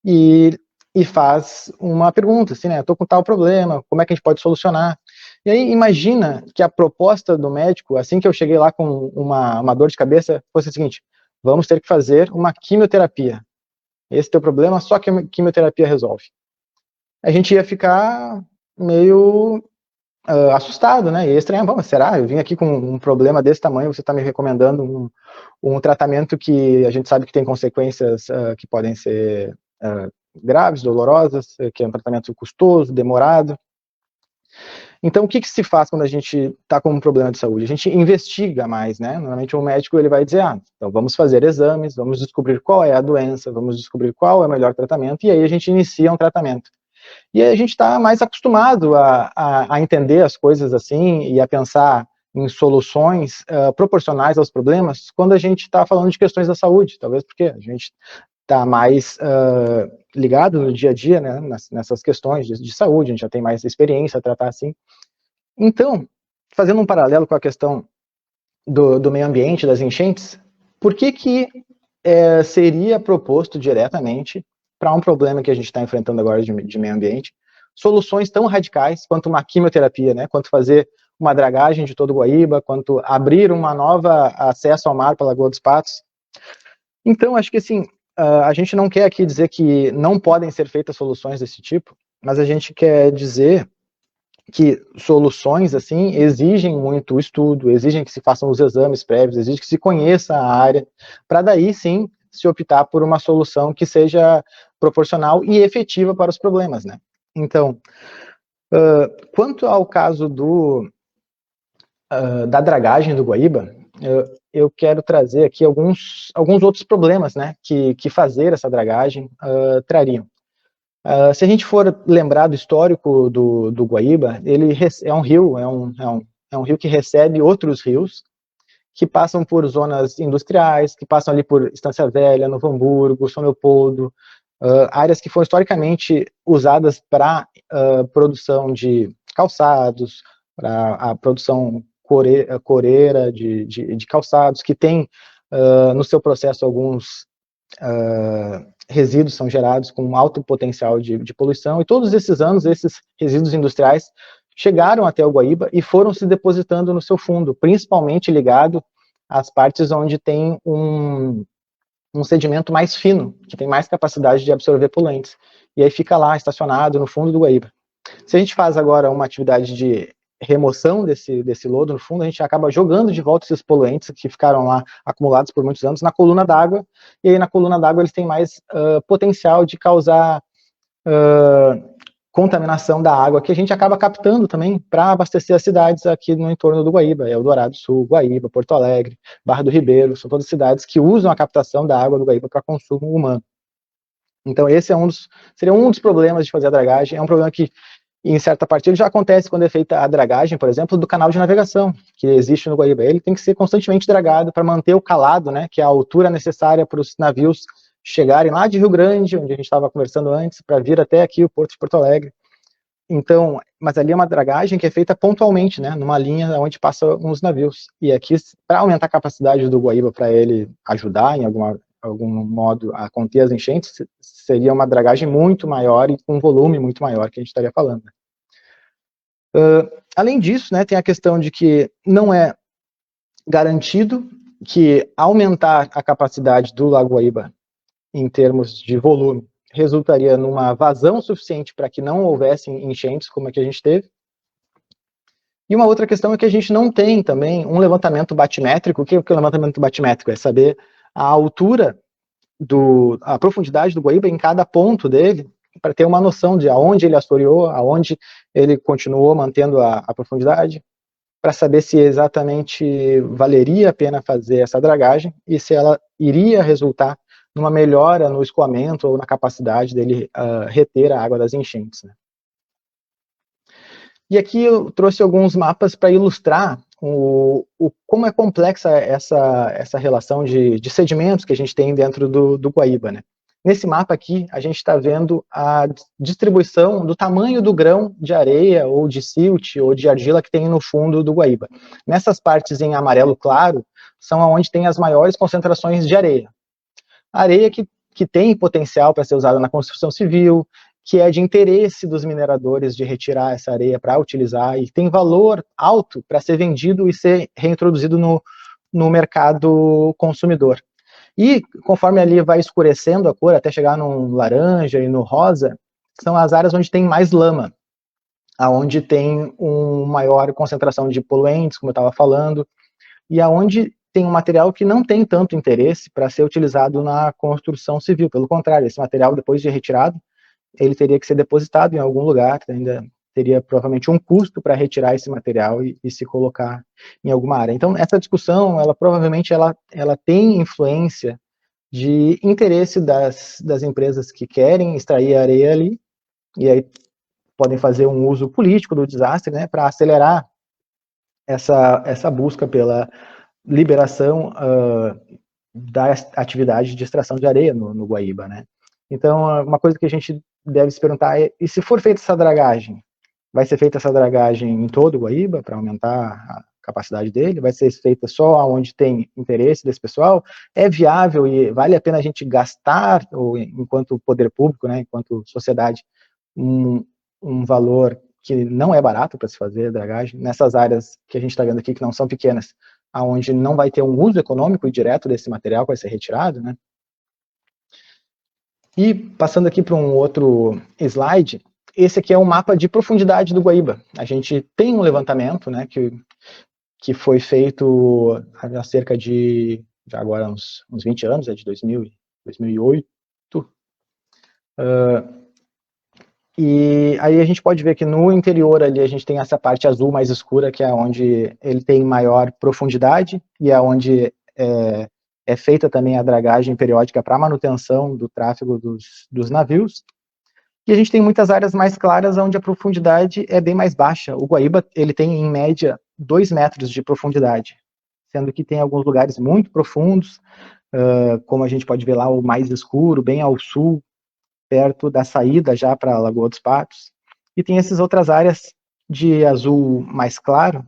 e faz uma pergunta, assim, né? Estou com tal problema, como é que a gente pode solucionar? E aí, imagina que a proposta do médico, assim que eu cheguei lá com uma dor de cabeça, fosse a seguinte: vamos ter que fazer uma quimioterapia. Esse teu problema, só que a quimioterapia resolve. A gente ia ficar meio assustado, né? E estranho, bom, será? Eu vim aqui com um problema desse tamanho, você está me recomendando um tratamento que a gente sabe que tem consequências que podem ser graves, dolorosas, que é um tratamento custoso, demorado. Então, o que se faz quando a gente está com um problema de saúde? A gente investiga mais, né? Normalmente o médico ele vai dizer, então vamos fazer exames, vamos descobrir qual é a doença, vamos descobrir qual é o melhor tratamento, e aí a gente inicia um tratamento. E aí a gente está mais acostumado a entender as coisas assim e a pensar em soluções proporcionais aos problemas quando a gente está falando de questões da saúde, talvez porque a gente está mais ligado no dia a dia, né, nessas questões de saúde, a gente já tem mais experiência a tratar assim. Então, fazendo um paralelo com a questão do meio ambiente, das enchentes, por que seria proposto diretamente para um problema que a gente está enfrentando agora de meio ambiente, soluções tão radicais quanto uma quimioterapia, né, quanto fazer uma dragagem de todo o Guaíba, quanto abrir uma nova acesso ao mar pela Lagoa dos Patos? Então, acho que assim, a gente não quer aqui dizer que não podem ser feitas soluções desse tipo, mas a gente quer dizer que soluções assim exigem muito estudo, exigem que se façam os exames prévios, exigem que se conheça a área, para daí sim se optar por uma solução que seja proporcional e efetiva para os problemas, né? Então, quanto ao caso da dragagem do Guaíba, eu quero trazer aqui alguns outros problemas, né, que fazer essa dragagem trariam. Se a gente for lembrar do histórico do Guaíba, ele é um rio, é um rio que recebe outros rios que passam por zonas industriais, que passam ali por Estância Velha, Novo Hamburgo, São Leopoldo, áreas que foram historicamente usadas para produção de calçados, para a produção coreira de calçados, que tem no seu processo alguns resíduos são gerados com um alto potencial de poluição, e todos esses anos, esses resíduos industriais chegaram até o Guaíba e foram se depositando no seu fundo, principalmente ligado às partes onde tem um sedimento mais fino, que tem mais capacidade de absorver poluentes, e aí fica lá, estacionado no fundo do Guaíba. Se a gente faz agora uma atividade de remoção desse lodo no fundo, a gente acaba jogando de volta esses poluentes que ficaram lá acumulados por muitos anos na coluna d'água, e aí na coluna d'água eles têm mais potencial de causar contaminação da água, que a gente acaba captando também para abastecer as cidades aqui no entorno do Guaíba, Eldorado Sul, Guaíba, Porto Alegre, Barra do Ribeiro, são todas cidades que usam a captação da água do Guaíba para consumo humano. Então esse seria um dos problemas de fazer a dragagem, é um problema que em certa parte ele já acontece quando é feita a dragagem, por exemplo, do canal de navegação, que existe no Guaíba. Ele tem que ser constantemente dragado para manter o calado, né, que é a altura necessária para os navios chegarem lá de Rio Grande, onde a gente estava conversando antes, para vir até aqui o Porto de Porto Alegre. Então, mas ali é uma dragagem que é feita pontualmente, né, numa linha onde passam uns navios. E aqui, para aumentar a capacidade do Guaíba, para ele ajudar em algum modo a conter as enchentes, seria uma dragagem muito maior e com um volume muito maior que a gente estaria falando. Além disso, né, tem a questão de que não é garantido que aumentar a capacidade do Lago Guaíba em termos de volume resultaria numa vazão suficiente para que não houvesse enchentes como a que a gente teve. E uma outra questão é que a gente não tem também um levantamento batimétrico. O que é o levantamento batimétrico? É saber a altura, a profundidade do Guaíba em cada ponto dele, para ter uma noção de aonde ele assoreou, aonde ele continuou mantendo a profundidade, para saber se exatamente valeria a pena fazer essa dragagem e se ela iria resultar numa melhora no escoamento ou na capacidade dele reter a água das enchentes, né? E aqui eu trouxe alguns mapas para ilustrar como é complexa essa relação de sedimentos que a gente tem dentro do Guaíba, né? Nesse mapa aqui, a gente está vendo a distribuição do tamanho do grão de areia, ou de silt, ou de argila que tem no fundo do Guaíba. Nessas partes em amarelo claro, são onde tem as maiores concentrações de areia. Areia que tem potencial para ser usada na construção civil, que é de interesse dos mineradores de retirar essa areia para utilizar, e tem valor alto para ser vendido e ser reintroduzido no mercado consumidor. E conforme ali vai escurecendo a cor, até chegar no laranja e no rosa, são as áreas onde tem mais lama, aonde tem uma maior concentração de poluentes, como eu estava falando, e aonde tem um material que não tem tanto interesse para ser utilizado na construção civil. Pelo contrário, esse material, depois de retirado, ele teria que ser depositado em algum lugar, ainda teria provavelmente um custo para retirar esse material e se colocar em alguma área. Então, essa discussão, ela provavelmente ela tem influência de interesse das empresas que querem extrair a areia ali, e aí podem fazer um uso político do desastre, né, para acelerar essa busca pela liberação da atividade de extração de areia no Guaíba, né. Então, uma coisa que a gente deve se perguntar é, e se for feita essa dragagem, vai ser feita essa dragagem em todo o Guaíba para aumentar a capacidade dele? Vai ser feita só onde tem interesse desse pessoal? É viável e vale a pena a gente gastar, ou enquanto poder público, né, enquanto sociedade, um valor que não é barato para se fazer dragagem, nessas áreas que a gente está vendo aqui, que não são pequenas, aonde não vai ter um uso econômico e direto desse material que vai ser retirado, né? E passando aqui para um outro slide, esse aqui é um mapa de profundidade do Guaíba. A gente tem um levantamento, né, que foi feito há cerca de, já agora uns 20 anos, é de 2008. E aí a gente pode ver que no interior ali a gente tem essa parte azul mais escura, que é onde ele tem maior profundidade, e é onde é feita também a dragagem periódica para manutenção do tráfego dos navios. E a gente tem muitas áreas mais claras onde a profundidade é bem mais baixa. O Guaíba, ele tem em média 2 metros de profundidade, sendo que tem alguns lugares muito profundos, como a gente pode ver lá o mais escuro, bem ao sul, perto da saída já para a Lagoa dos Patos. E tem essas outras áreas de azul mais claro,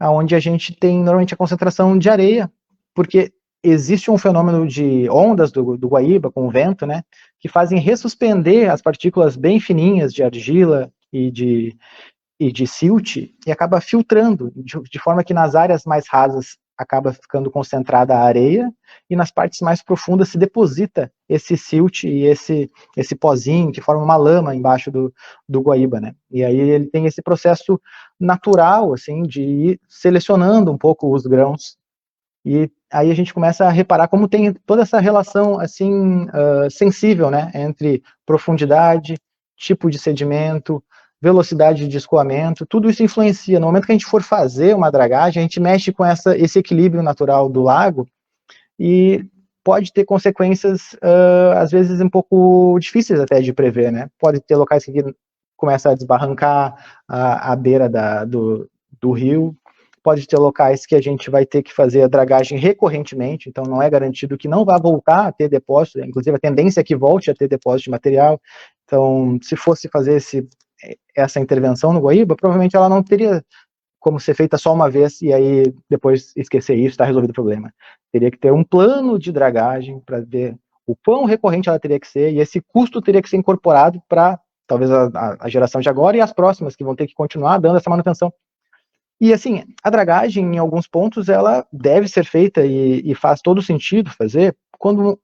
onde a gente tem normalmente a concentração de areia, porque existe um fenômeno de ondas do Guaíba, com o vento, né, que fazem ressuspender as partículas bem fininhas de argila e de silt, e acaba filtrando, de forma que nas áreas mais rasas acaba ficando concentrada a areia, e nas partes mais profundas se deposita esse silt e esse pozinho, que forma uma lama embaixo do Guaíba, né? E aí ele tem esse processo natural, assim, de ir selecionando um pouco os grãos, e aí a gente começa a reparar como tem toda essa relação, assim, sensível, né, entre profundidade, tipo de sedimento, velocidade de escoamento, tudo isso influencia. No momento que a gente for fazer uma dragagem, a gente mexe com esse equilíbrio natural do lago e pode ter consequências, às vezes, um pouco difíceis até de prever, né? Pode ter locais que começam a desbarrancar a beira do rio, pode ter locais que a gente vai ter que fazer a dragagem recorrentemente, então não é garantido que não vá voltar a ter depósito, inclusive a tendência é que volte a ter depósito de material. Então, se fosse fazer essa intervenção no Guaíba, provavelmente ela não teria como ser feita só uma vez e aí depois esquecer isso, está resolvido o problema. Teria que ter um plano de dragagem para ver o quão recorrente ela teria que ser, e esse custo teria que ser incorporado para talvez a geração de agora e as próximas, que vão ter que continuar dando essa manutenção. E assim, a dragagem, em alguns pontos, ela deve ser feita e faz todo sentido fazer quando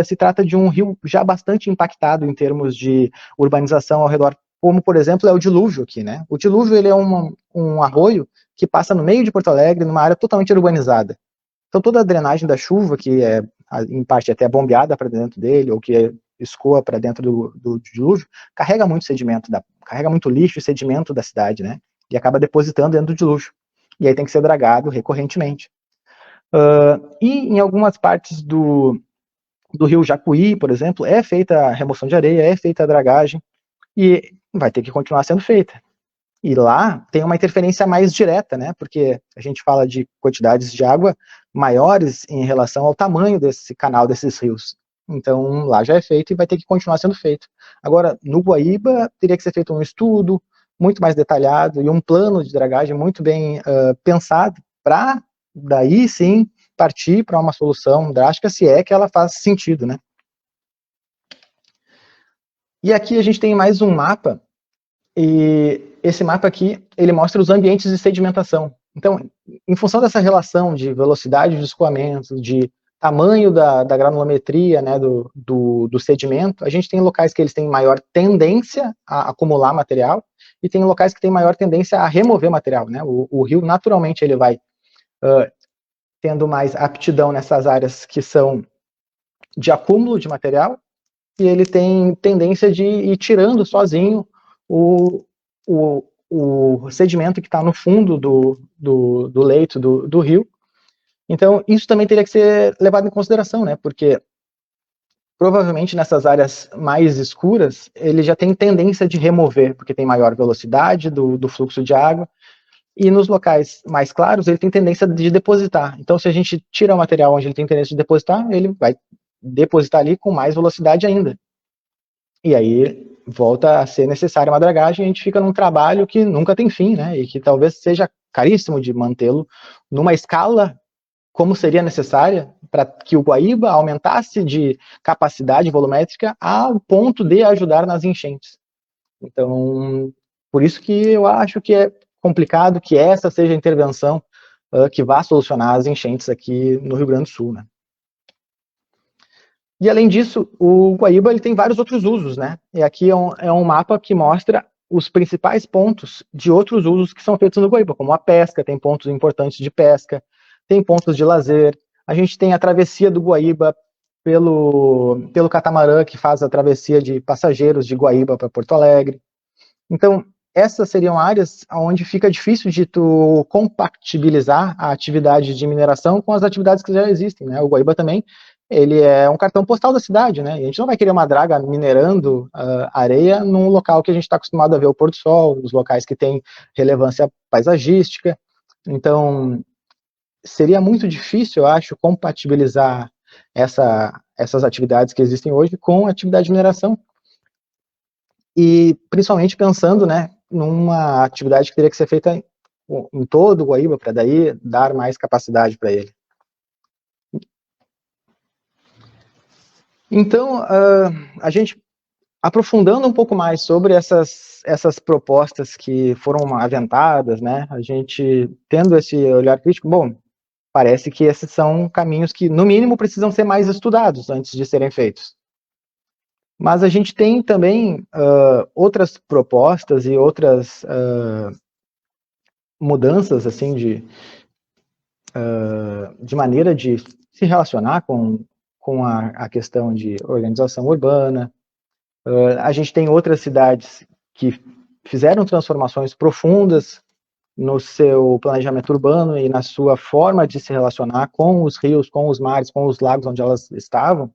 se trata de um rio já bastante impactado em termos de urbanização ao redor, como, por exemplo, é o dilúvio aqui, né? O dilúvio, ele é um arroio que passa no meio de Porto Alegre, numa área totalmente urbanizada. Então, toda a drenagem da chuva, que é, em parte, até bombeada para dentro dele, ou que escoa para dentro do dilúvio, carrega muito sedimento, carrega muito lixo e sedimento da cidade, né? E acaba depositando dentro do dilúvio. E aí tem que ser dragado recorrentemente. E em algumas partes do rio Jacuí, por exemplo, é feita a remoção de areia, é feita a dragagem, e vai ter que continuar sendo feita. E lá tem uma interferência mais direta, né? Porque a gente fala de quantidades de água maiores em relação ao tamanho desse canal, desses rios. Então, lá já é feito e vai ter que continuar sendo feito. Agora, no Guaíba, teria que ser feito um estudo muito mais detalhado e um plano de dragagem muito bem pensado para, daí sim, partir para uma solução drástica, se é que ela faz sentido, né? E aqui a gente tem mais um mapa, e esse mapa aqui, ele mostra os ambientes de sedimentação. Então, em função dessa relação de velocidade de escoamento, de tamanho da granulometria, né, do sedimento, a gente tem locais que eles têm maior tendência a acumular material, e tem locais que têm maior tendência a remover material, né? O rio, naturalmente, ele vai tendo mais aptidão nessas áreas que são de acúmulo de material, e ele tem tendência de ir tirando sozinho o sedimento que está no fundo do leito do rio. Então, isso também teria que ser levado em consideração, né? Porque provavelmente nessas áreas mais escuras, ele já tem tendência de remover, porque tem maior velocidade do fluxo de água, e nos locais mais claros, ele tem tendência de depositar. Então, se a gente tira o material onde ele tem tendência de depositar, ele vai depositar ali com mais velocidade ainda. E aí volta a ser necessária uma dragagem, e a gente fica num trabalho que nunca tem fim, né? E que talvez seja caríssimo de mantê-lo numa escala como seria necessária para que o Guaíba aumentasse de capacidade volumétrica ao ponto de ajudar nas enchentes. Então, por isso que eu acho que é complicado que essa seja a intervenção que vá solucionar as enchentes aqui no Rio Grande do Sul, né? E além disso, o Guaíba ele tem vários outros usos, né? E aqui é um mapa que mostra os principais pontos de outros usos que são feitos no Guaíba, como a pesca, tem pontos importantes de pesca, tem pontos de lazer, a gente tem a travessia do Guaíba pelo catamarã, que faz a travessia de passageiros de Guaíba para Porto Alegre. Então, essas seriam áreas onde fica difícil de tu compatibilizar a atividade de mineração com as atividades que já existem, né? O Guaíba também, ele é um cartão postal da cidade, né? E a gente não vai querer uma draga minerando areia num local que a gente está acostumado a ver o pôr do sol, os locais que têm relevância paisagística. Então, seria muito difícil, eu acho, compatibilizar essas atividades que existem hoje com a atividade de mineração. E principalmente pensando, né, numa atividade que teria que ser feita em todo o Guaíba, para daí dar mais capacidade para ele. Então, a gente, aprofundando um pouco mais sobre essas propostas que foram aventadas, né, a gente tendo esse olhar crítico, bom, parece que esses são caminhos que, no mínimo, precisam ser mais estudados antes de serem feitos. Mas a gente tem também outras propostas e outras mudanças, assim, de maneira de se relacionar com a questão de organização urbana. A gente tem outras cidades que fizeram transformações profundas no seu planejamento urbano e na sua forma de se relacionar com os rios, com os mares, com os lagos onde elas estavam.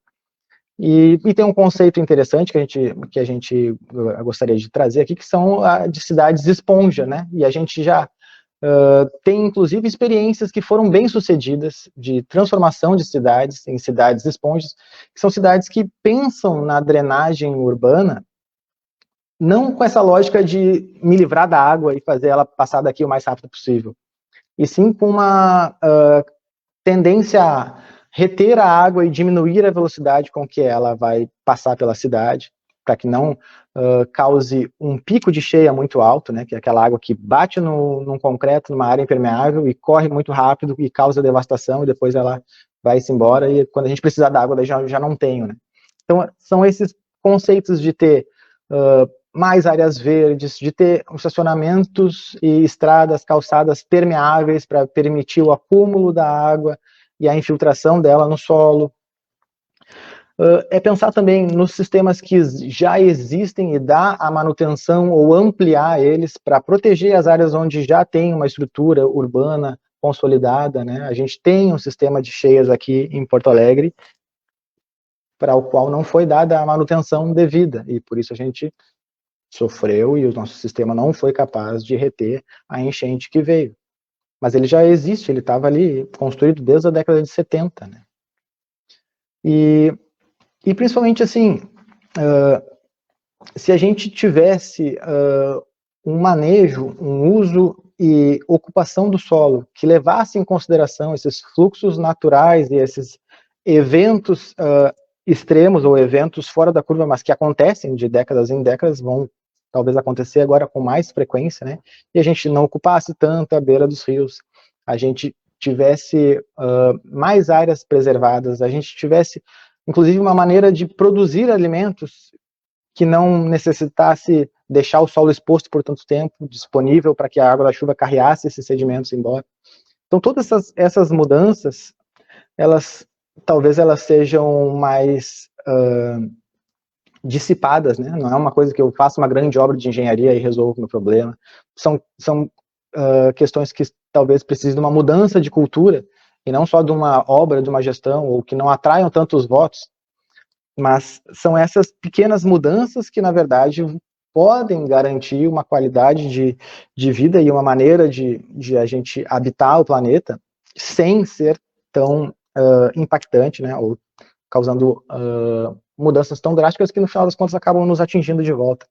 E tem um conceito interessante que a gente gostaria de trazer aqui, que são de cidades esponja, né? E a gente já tem, inclusive, experiências que foram bem-sucedidas de transformação de cidades em cidades esponjas, que são cidades que pensam na drenagem urbana não com essa lógica de me livrar da água e fazer ela passar daqui o mais rápido possível, e sim com uma tendência a reter a água e diminuir a velocidade com que ela vai passar pela cidade, para que não cause um pico de cheia muito alto, né, que é aquela água que bate num concreto, numa área impermeável, e corre muito rápido e causa devastação, e depois ela vai-se embora, e quando a gente precisar da água, daí já não tenho, né. Então, são esses conceitos de ter mais áreas verdes, de ter estacionamentos e estradas, calçadas permeáveis para permitir o acúmulo da água e a infiltração dela no solo. É pensar também nos sistemas que já existem e dar a manutenção ou ampliar eles para proteger as áreas onde já tem uma estrutura urbana consolidada, né? A gente tem um sistema de cheias aqui em Porto Alegre para o qual não foi dada a manutenção devida, e por isso a gente sofreu e o nosso sistema não foi capaz de reter a enchente que veio. Mas ele já existe, ele estava ali construído desde a década de 70, né? E principalmente assim, se a gente tivesse um manejo, um uso e ocupação do solo que levasse em consideração esses fluxos naturais e esses eventos extremos ou eventos fora da curva, mas que acontecem de décadas em décadas, vão talvez acontecer agora com mais frequência, né? E a gente não ocupasse tanto a beira dos rios, a gente tivesse mais áreas preservadas, a gente tivesse, inclusive, uma maneira de produzir alimentos que não necessitasse deixar o solo exposto por tanto tempo, disponível para que a água da chuva carreasse esses sedimentos embora. Então, todas essas mudanças, talvez elas sejam mais dissipadas, né? Não é uma coisa que eu faça uma grande obra de engenharia e resolvo o meu problema. São questões que talvez precisem de uma mudança de cultura, e não só de uma obra, de uma gestão, ou que não atraiam tantos votos, mas são essas pequenas mudanças que, na verdade, podem garantir uma qualidade de vida e uma maneira de a gente habitar o planeta sem ser tão impactante, né, ou causando mudanças tão drásticas que, no final das contas, acabam nos atingindo de volta.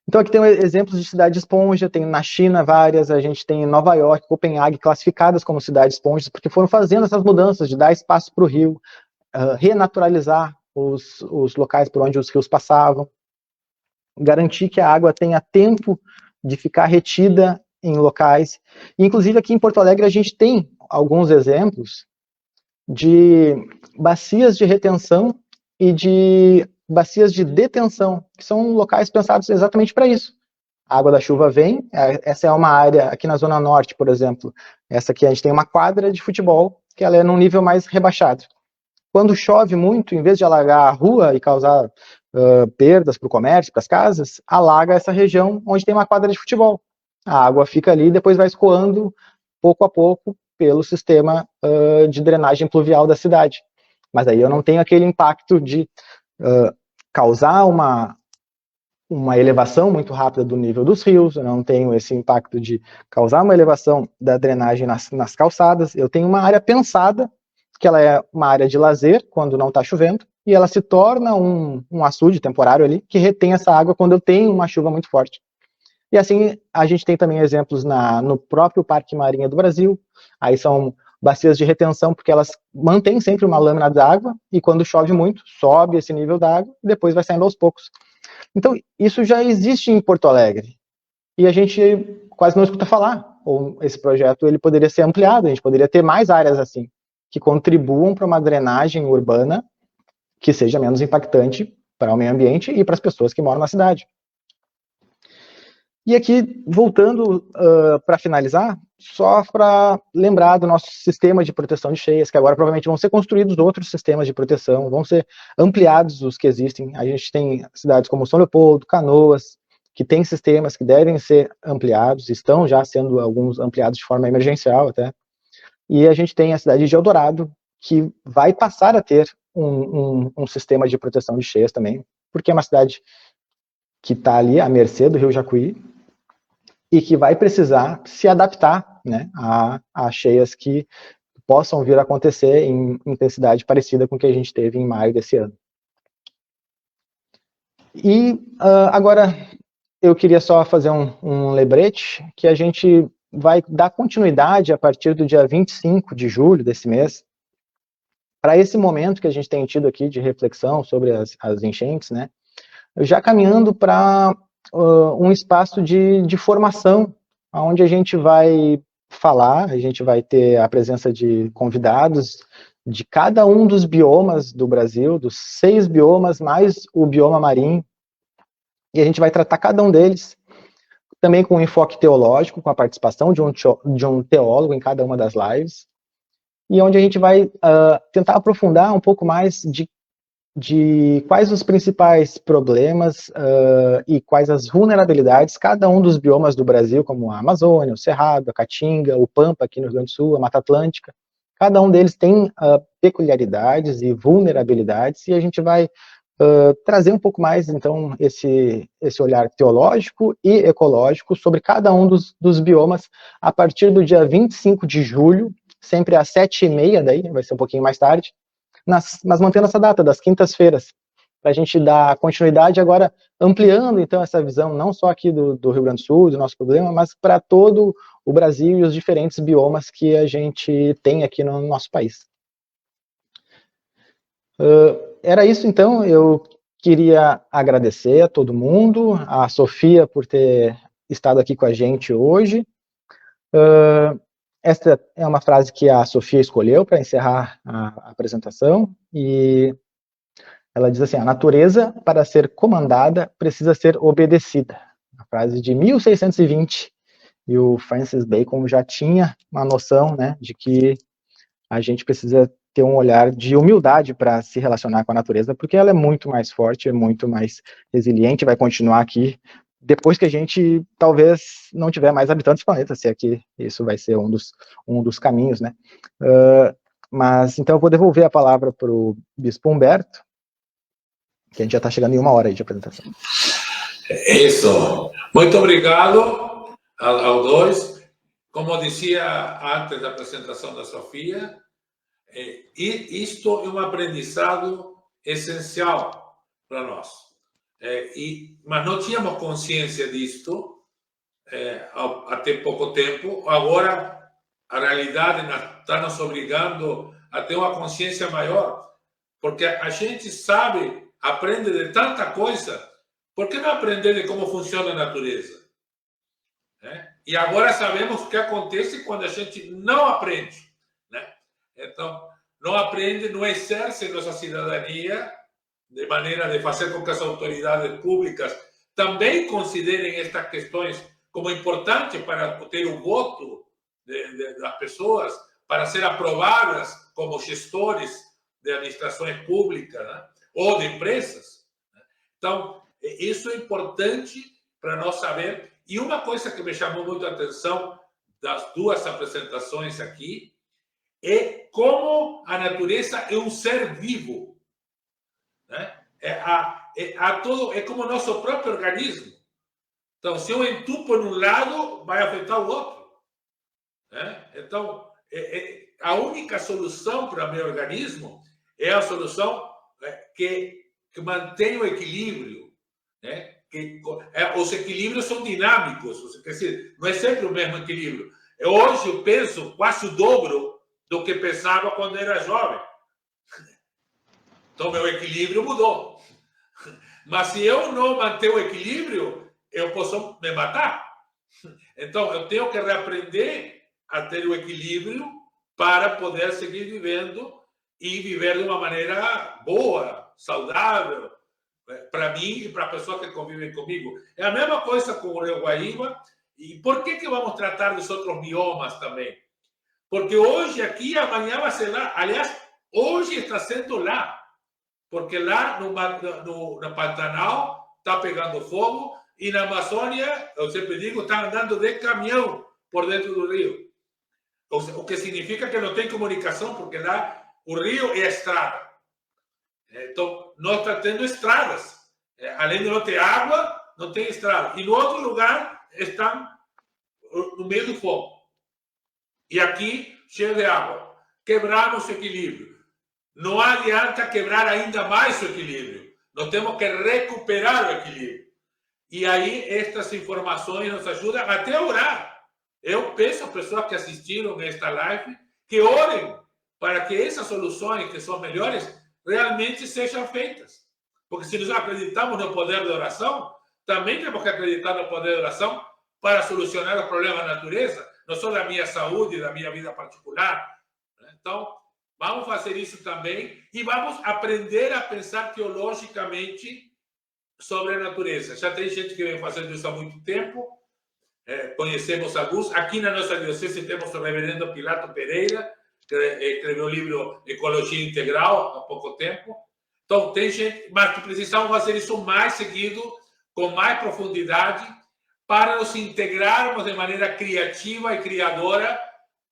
Então, aqui tem exemplos de cidade esponja, tem na China várias, a gente tem em Nova York, Copenhague, classificadas como cidades esponjas, porque foram fazendo essas mudanças de dar espaço para o rio, renaturalizar os locais por onde os rios passavam, garantir que a água tenha tempo de ficar retida em locais. E, inclusive, aqui em Porto Alegre, a gente tem alguns exemplos de bacias de retenção e de bacias de detenção, que são locais pensados exatamente para isso. A água da chuva vem, essa é uma área, aqui na Zona Norte, por exemplo, essa aqui a gente tem uma quadra de futebol, que ela é num nível mais rebaixado. Quando chove muito, em vez de alagar a rua e causar perdas para o comércio, para as casas, alaga essa região onde tem uma quadra de futebol. A água fica ali e depois vai escoando, pouco a pouco, pelo sistema de drenagem pluvial da cidade. Mas aí eu não tenho aquele impacto de causar uma elevação muito rápida do nível dos rios, eu não tenho esse impacto de causar uma elevação da drenagem nas calçadas, eu tenho uma área pensada, que ela é uma área de lazer, quando não está chovendo, e ela se torna um açude temporário ali, que retém essa água quando eu tenho uma chuva muito forte. E assim, a gente tem também exemplos no próprio Parque Marinha do Brasil, aí são bacias de retenção, porque elas mantêm sempre uma lâmina d'água, e quando chove muito, sobe esse nível d'água, e depois vai saindo aos poucos. Então, isso já existe em Porto Alegre, e a gente quase não escuta falar. Ou esse projeto ele poderia ser ampliado, a gente poderia ter mais áreas assim, que contribuam para uma drenagem urbana que seja menos impactante para o meio ambiente e para as pessoas que moram na cidade. E aqui, voltando para finalizar, só para lembrar do nosso sistema de proteção de cheias, que agora provavelmente vão ser construídos outros sistemas de proteção, vão ser ampliados os que existem. A gente tem cidades como São Leopoldo, Canoas, que têm sistemas que devem ser ampliados, estão já sendo alguns ampliados de forma emergencial até. E a gente tem a cidade de Eldorado, que vai passar a ter um sistema de proteção de cheias também, porque é uma cidade que está ali à mercê do Rio Jacuí, e que vai precisar se adaptar, né, a cheias que possam vir a acontecer em intensidade parecida com o que a gente teve em maio desse ano. E agora eu queria só fazer um lembrete, que a gente vai dar continuidade a partir do dia 25 de julho desse mês, para esse momento que a gente tem tido aqui de reflexão sobre as enchentes, né, já caminhando para um espaço de formação, onde a gente vai falar, a gente vai ter a presença de convidados de cada um dos biomas do Brasil, dos 6 biomas, mais o bioma marinho, e a gente vai tratar cada um deles, também com um enfoque teológico, com a participação de um teólogo em cada uma das lives, e onde a gente vai tentar aprofundar um pouco mais de quais os principais problemas e quais as vulnerabilidades cada um dos biomas do Brasil, como a Amazônia, o Cerrado, a Caatinga, o Pampa aqui no Rio Grande do Sul, a Mata Atlântica, cada um deles tem peculiaridades e vulnerabilidades, e a gente vai trazer um pouco mais, então, esse olhar teológico e ecológico sobre cada um dos biomas a partir do dia 25 de julho, sempre às 7h30, daí, vai ser um pouquinho mais tarde, mas mantendo essa data, das quintas-feiras, para a gente dar continuidade agora, ampliando então essa visão, não só aqui do Rio Grande do Sul, do nosso problema, mas para todo o Brasil e os diferentes biomas que a gente tem aqui no nosso país. Era isso então, eu queria agradecer a todo mundo, a Sofia por ter estado aqui com a gente hoje. Esta é uma frase que a Sofia escolheu para encerrar a apresentação, e ela diz assim: a natureza, para ser comandada, precisa ser obedecida. Uma frase de 1620, e o Francis Bacon já tinha uma noção, né, de que a gente precisa ter um olhar de humildade para se relacionar com a natureza, porque ela é muito mais forte, é muito mais resiliente, vai continuar aqui depois que a gente talvez não tiver mais habitantes do planeta, se é que isso vai ser um dos caminhos, né? Mas então eu vou devolver a palavra para o Bispo Humberto, que a gente já está chegando em 1 hora aí de apresentação. Isso. Muito obrigado aos dois. Como dizia antes da apresentação da Sofia, isto é um aprendizado essencial para nós. Mas não tínhamos consciência disto até pouco tempo. Agora, a realidade está nos obrigando a ter uma consciência maior, porque a gente sabe, aprende de tanta coisa, por que não aprender de como funciona a natureza? E agora sabemos o que acontece quando a gente não aprende, né? Então, não aprende, não exerce nossa cidadania de maneira de fazer com que as autoridades públicas também considerem estas questões como importantes para ter o voto das pessoas, para ser aprovadas como gestores de administrações públicas, né, ou de empresas. Então, isso é importante para nós saber. E uma coisa que me chamou muito a atenção das 2 apresentações aqui é como a natureza é um ser vivo, né? É como o nosso próprio organismo. Então, se eu entupo num lado, vai afetar o outro, né? Então, a única solução para o meu organismo é a solução que mantém o equilíbrio, né? Os equilíbrios são dinâmicos, quer dizer, não é sempre o mesmo equilíbrio. Hoje eu penso quase o dobro do que pensava quando era jovem. Então, meu equilíbrio mudou. Mas se eu não manter o equilíbrio, eu posso me matar. Então, eu tenho que reaprender a ter o equilíbrio para poder seguir vivendo e viver de uma maneira boa, saudável, para mim e para a pessoa que convive comigo. É a mesma coisa com o Rio Guaíba. E por que vamos tratar dos outros biomas também? Porque hoje aqui, amanhã vai ser lá. Aliás, hoje está sendo lá. Porque lá no Pantanal está pegando fogo e na Amazônia, eu sempre digo, está andando de caminhão por dentro do rio. O que significa que não tem comunicação, porque lá o rio é a estrada. Então, nós estamos tendo estradas. Além de não ter água, não tem estrada. E no outro lugar, estão no meio do fogo. E aqui, cheio de água. Quebramos o equilíbrio. Não adianta quebrar ainda mais o equilíbrio. Nós temos que recuperar o equilíbrio. E aí, estas informações nos ajudam até a orar. Eu peço às pessoas que assistiram a esta live que orem para que essas soluções que são melhores realmente sejam feitas. Porque se nós acreditamos no poder da oração, também temos que acreditar no poder da oração para solucionar os problemas da natureza, não só da minha saúde, da minha vida particular. Então, vamos fazer isso também e vamos aprender a pensar teologicamente sobre a natureza. Já tem gente que vem fazendo isso há muito tempo, conhecemos alguns. Aqui na nossa diocese temos o reverendo Pilato Pereira, que escreveu o livro Ecologia Integral há pouco tempo. Então, tem gente, mas precisamos fazer isso mais seguido, com mais profundidade, para nos integrarmos de maneira criativa e criadora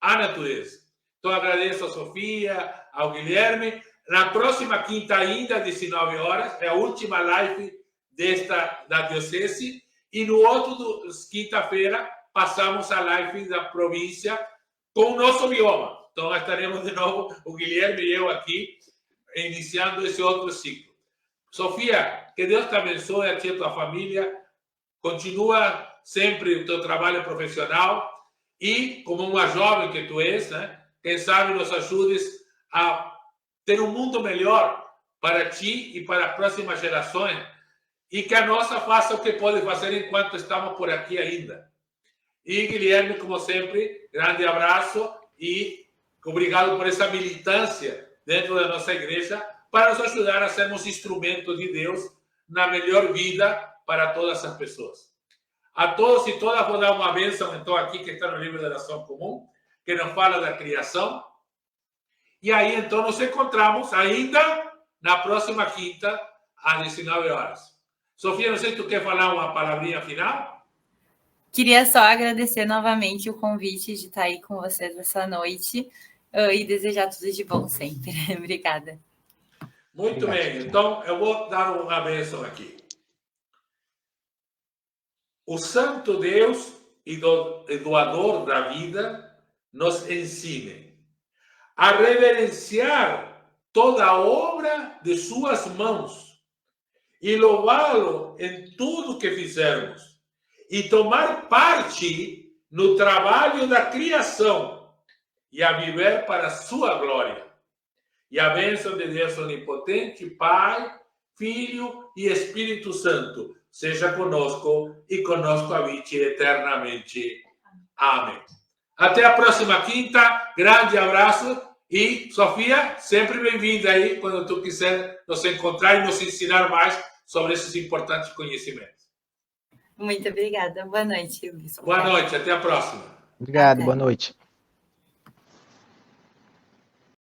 à natureza. Então, agradeço a Sofia, ao Guilherme. Na próxima quinta ainda, às 19 horas, é a última live da diocese. E no outro, quinta-feira, passamos a live da província com o nosso bioma. Então, estaremos de novo, o Guilherme e eu aqui, iniciando esse outro ciclo. Sofia, que Deus te abençoe, a ti e a tua família. Continua sempre o teu trabalho profissional e, como uma jovem que tu és, né, quem sabe nos ajudes a ter um mundo melhor para ti e para as próximas gerações e que a nossa faça o que pode fazer enquanto estamos por aqui ainda. E, Guilherme, como sempre, grande abraço e obrigado por essa militância dentro da nossa igreja para nos ajudar a sermos instrumentos de Deus na melhor vida para todas as pessoas. A todos e todas vou dar uma bênção, então, aqui que está no livro da oração comum, que nos fala da criação. E aí, então, nos encontramos ainda na próxima quinta, às 19 horas. Sofia, não sei se tu quer falar uma palavrinha final? Queria só agradecer novamente o convite de estar aí com vocês essa noite e desejar tudo de bom sempre. Obrigada. Muito bem. Então, eu vou dar uma bênção aqui. O Santo Deus e doador da vida nos ensine a reverenciar toda a obra de suas mãos e louvá-lo em tudo que fizermos e tomar parte no trabalho da criação e a viver para a sua glória. E a bênção de Deus Onipotente, Pai, Filho e Espírito Santo seja conosco e conosco habite eternamente. Amém. Até a próxima quinta. Grande abraço. E, Sofia, sempre bem-vinda aí quando tu quiser nos encontrar e nos ensinar mais sobre esses importantes conhecimentos. Muito obrigada. Boa noite, Luiz. Boa noite. Até a próxima. Obrigado, boa noite.